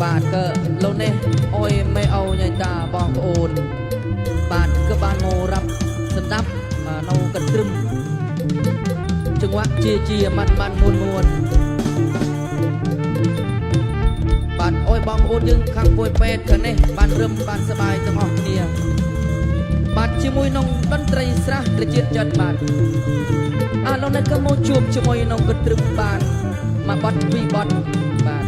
บาทก็โลเน่โอ้ยไม่เอาใหญ่ตาบองโอนบาทก็บานโมรับสนับเนากันตรึมจังหวะเจียมันมวนบาทโอ้ยบองโอนยังขังป่วยเป็ดกันเน่บานเริ่มบานสบายจังออกเนี่ยบาทชิมวยนองดนตรีสระกระเจี๊ยดจัดบาทโลเน่ก็โมจูบชิมวยนองกันตรึมบานมาบอดวีบอดบาท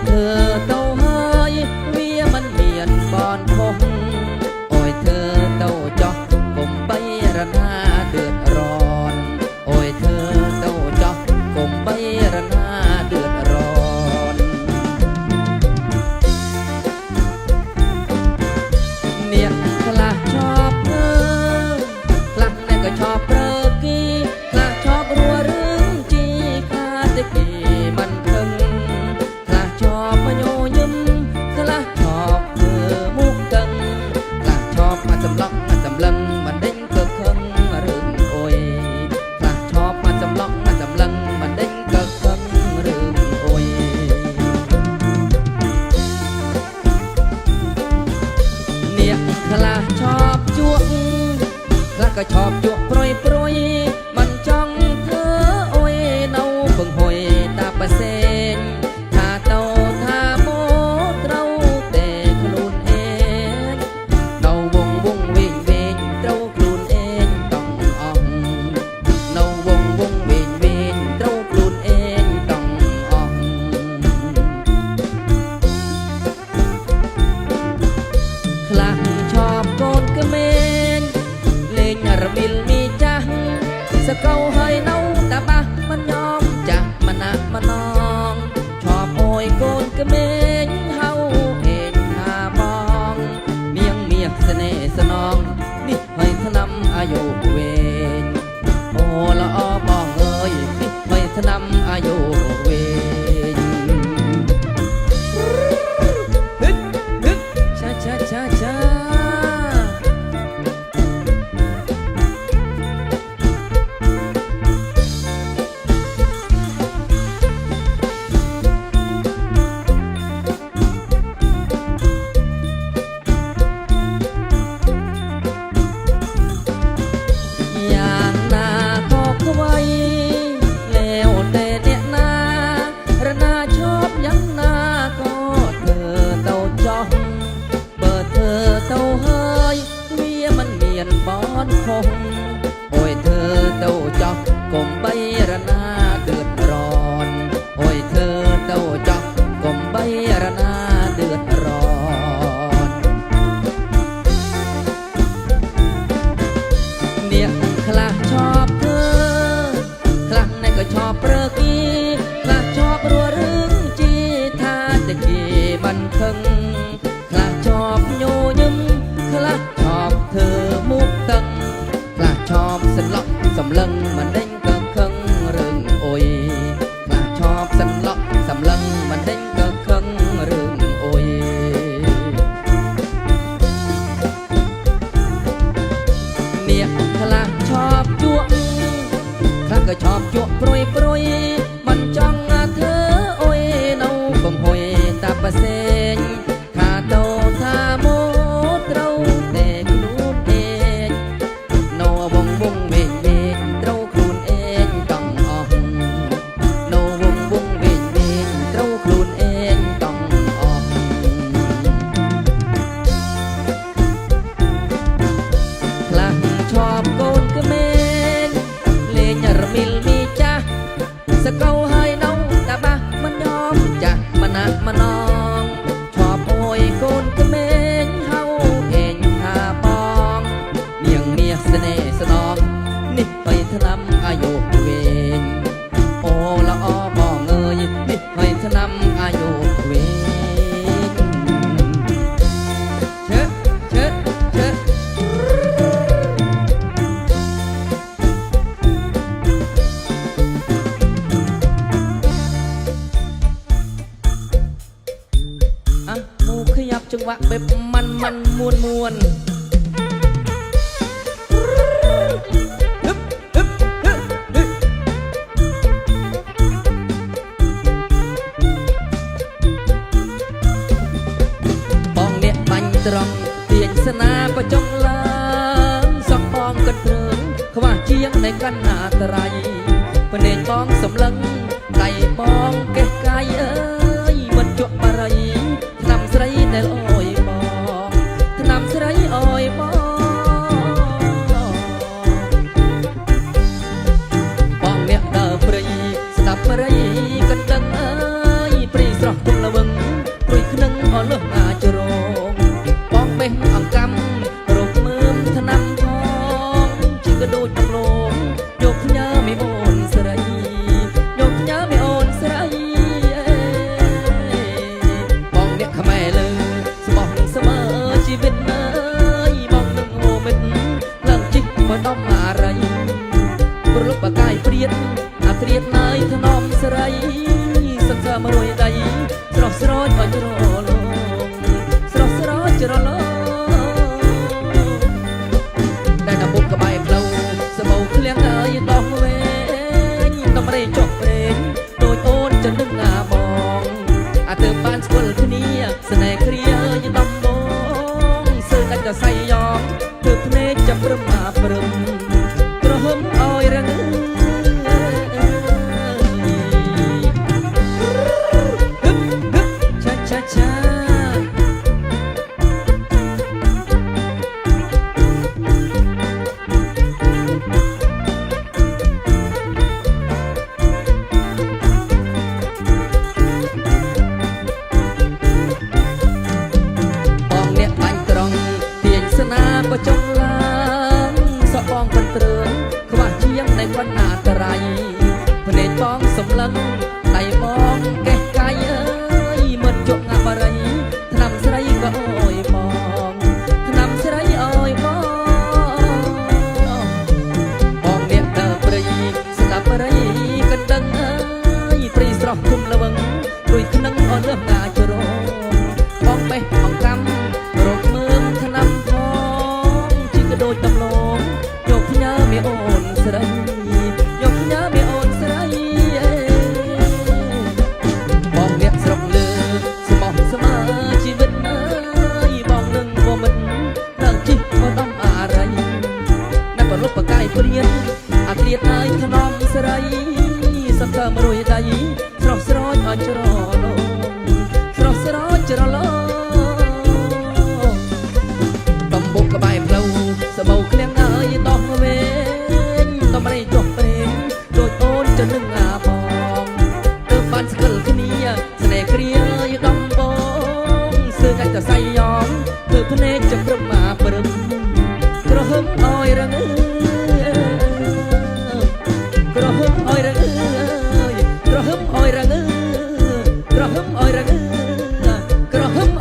เธอเต้าเฮยเวียมันเมียนบอนพงโอ้ยเธอเต้าจอกผมไประนาเดือดร้อนโอ้ยเธอเต้าจอกผมไประนาเดือดร้อนเนี่ยคลาชอบเธอคลาแน่ก็ชอบเปรกีคลาชอบรัวเรื่องจีคลาตะกี้มันเพิ่งชอบมาโยยิ้มคลาชอบเธอมุกกังคลาชอบมาจำลองมาจำลังมันเด้งเกิดขึ้นมาเรื่องโอยคลาชอบมาจำลองมาจำลังมันเด้งเกิดขึ้นเรื่องโอยเนี่ยคลาชอบจวกคลาก็ชอบจวกโปรยมันจ้องเธอโอยเนาเบิ่งหอยตาประเสนสเกาให้เนาตาบะมันยอมจะมันนะมันนองชอบโอยโกนกระเมงเฮาเห็นหามองเมียงเสน่ห์สนองนี่ให้ทนำอายุเวนโอละอ้อบองเอ้ยนี่ให้ทนำอายุเวนฮึดช้าบอนคงโอ้ยเธอเต้าจอกกลมใบระนาเดือดร้อนโอ้ยเธอเต้าจอกกลมใบระนาเดือดร้อนเนี่ยคลาชอบเธอคลาในก็ชอบเปรกีคลาชอบรัวรึงจีท่าตะกี้ ខឹងខ្លះชอบញញឹមខ្លះชอบเธอមុខតឹងខ្លះชอบសន្លក់សម្លឹងមិនដេញកឹងខឹងរឿងអុយខ្លះชอบសន្លក់សម្លឹងមិនដេញកឹងខឹងរឿងអុយអ្នកខ្លះชอบជក់ខ្លះក៏ชอบជក់ព្រួយមិនចង់เธอអុយនៅកំហុយតាប្រសេងថាតោថាមកត្រូវតែខ្លួនឯងនៅវងវែងត្រូវខ្លួនឯងต้องអស់នៅវងវែងត្រូវខ្លួនឯងต้องអស់ខ្លះชอบកូនក្មេងលេងរមិលមីចាស់សកៅហើយនៅតាបាមិនយอมចាស់មណាស់មណងชอบអួយកូនក្មេងហៅឯងថាបងនាងមាសស្នេហ៍ស្នងនេះបីឆ្នាំអាយុវែងអូល្អបងអើយនេះបីឆ្នាំអាយុវែងជើขยับจังหวะแบบมันม้วนฮึบฮึบฮึบฮึบปองเนี่ยบังตรองเตียงสนาประจงลางสองปองกันเถิงขว่าเชียงในกันหาตรายประเด็นปองสำลังไก่ปองแก่ไก่เอ้ยมันจบอะไรนำใส่ในลอยบองนำใส่อ้อยบองบองเนี่ยเดินปรีสตับปรีกันดังเอ้ยปรีสระตุ้งละวงปรีขนึงอ่อนเลือกอาจรองบองเป็นอ่างกำรบมือทนำทองจิกกระโดดตกลงยกเนื้อไม่โอนสไรยกเนื้อไม่โอนสไรขแม่เลยสมองเสมอชีวิตเอ้ยมองหนึ่งโมเมนต์เรื่องจิตบ่ต้องอะไรปลุกปากกายเปลี่ยนอาเตรียดนายถนอมสไรสังเกตมารวยใดสระสระจะรอลงสระสระจะรอลงได้นำบุกกระบายเกลาสมองเคลี้ยงเอ้ยต้องเว้นต้องไม่ได้จบเพลงโดยโอนจะนึกงามองอาเติมบ้านสกุลคืนนี้เสน่ห์เครียยังต้องมองเสื้อกันจะใส่ยองเธอเพลงจะปรึมมาปรึมกระหึ่มอ้อยระงฮึบฮึบช้าช้าช้าประจงลางสะปองเป็นเตรืองขว่าเชียงในวันนาตรายพเนจปองสมลังไต่มองแก่กายเอ้ยเหมือนจกงามอะไรทนำสไรก็โอยมองทนำสไรโอยมองมองเนี่ยเดินปรีสลับอะไรกันดังเอ้ยปรีสระคุมละวังดุยขนังอ่อนเริ่มงาจะร้องมองไปมองกำรบมือทนำโดยตำลงยกเนื้อไม่โอนสไรยกเนื้อไม่โอนสไรมองเนี่ยสระเลือสมองสมาชีวิตเอ้ยมองหนึ่งโมเมนต์เรื่องจิตไม่ต้องอะไรนับปลุกปากกายเปลี่ยนอาเกลียดนายถนอมสไรสังเกตมารวยใดสระสระอ่อนจะรอลงสระสระจะรอลงตำบุกกระบายเปล่าสมองเคลี้ยงเอ้ยต้องเว้นต้องไม่ได้จบเป็นโดยโอนจะนึงอาบองเติมบ้านสกุลคืนนี้เสน่ห์เครียยังต้องบองเสื้อกันจะใส่ยองเธอพเนจจะปรึมมาปรึมกระหึ่มอ้อยระงกระหึ่มอ้อยระกระหึ่มอ้อยระกระหึ่มอ้อยระกระหึ่ม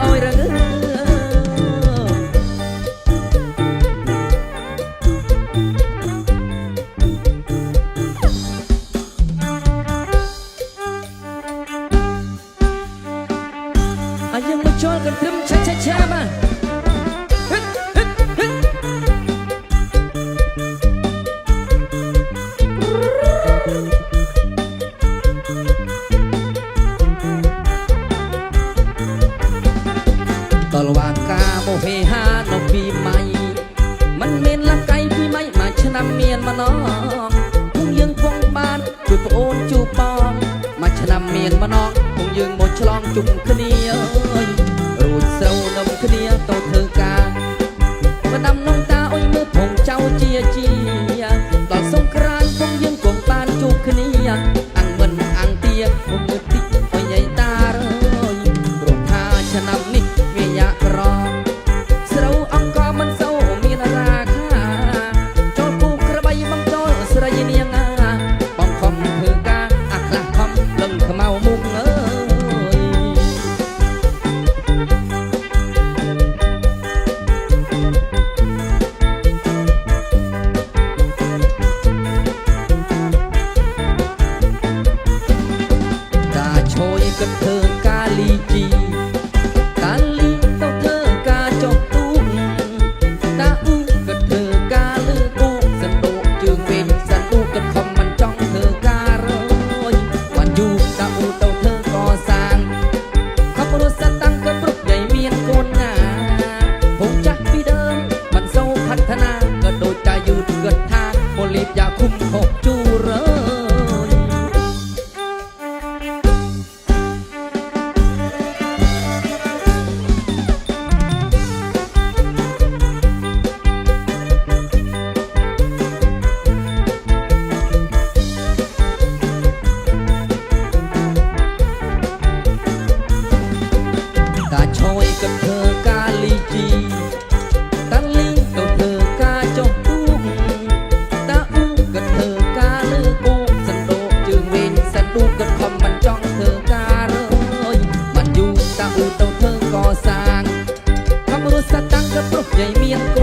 ចូលកន្ទ្រឹមឆាឆាឆាមកតលវាកាមោហេហានៅពីម៉ៃมันមានលកៃពីម៉ៃមួយឆ្នាំមានម្ដងគង់យើងគង់បានជួយប្អូនជួបបងមួយឆ្នាំមានម្ដងគង់យើងមកឆ្លងជុំគ្នាអើយរួចស្រូវនំគ្នាទៅធ្វើការបណ្ដាំនំតាអុយមើលផងចៅជាដល់សង្គ្រាមគង់យើងគង់បានជួបគ្នាអាំងមិនអាំងទាគង់មើលតិចអុយយាយតាអើយព្រោះថាឆ្នាំនេះវាយ៉ាក់ក្រស្រូវអង្គមិនសូវមានរាខាចូលពូក្របីបំតលស្រីនាងបងខំធ្វើការអាខ្លះខំលឹងខ្មៅមុខអើយតាឈយគិតធ្វើការលីជីកាលីទៅធ្វើការចុះទូកតាអ៊ូក៏ធ្វើការលើគោកសណ្ដូកជើងវិញសណ្ដូកក៏ខំមិនចង់ធ្វើការរយបានយូរតាអ៊ូទៅធ្វើកសាងខំរស់សតាំងក៏ព្រុកໃຫญ่មានកូនណាពុំចាស់ពីដើមមិនសូវផฒនាក៏ដូចតាយឺតគិតថាប៉ូលីសយ៉ាឃុំខុសជូរអើយតាឈយក៏ធ្វើការលីជីតាលីទៅធ្វើការចុះទូកតាអ៊ូក៏ធ្វើការលើគោកសណ្ដូកជើងវិញសណ្ដូកក៏ខំមិនចង់ធ្វើការអើយបានយូរតាអ៊ូទៅធ្វើកសាងខំរស់សតាំងក៏ព្រុសໃຫญ่មានកូ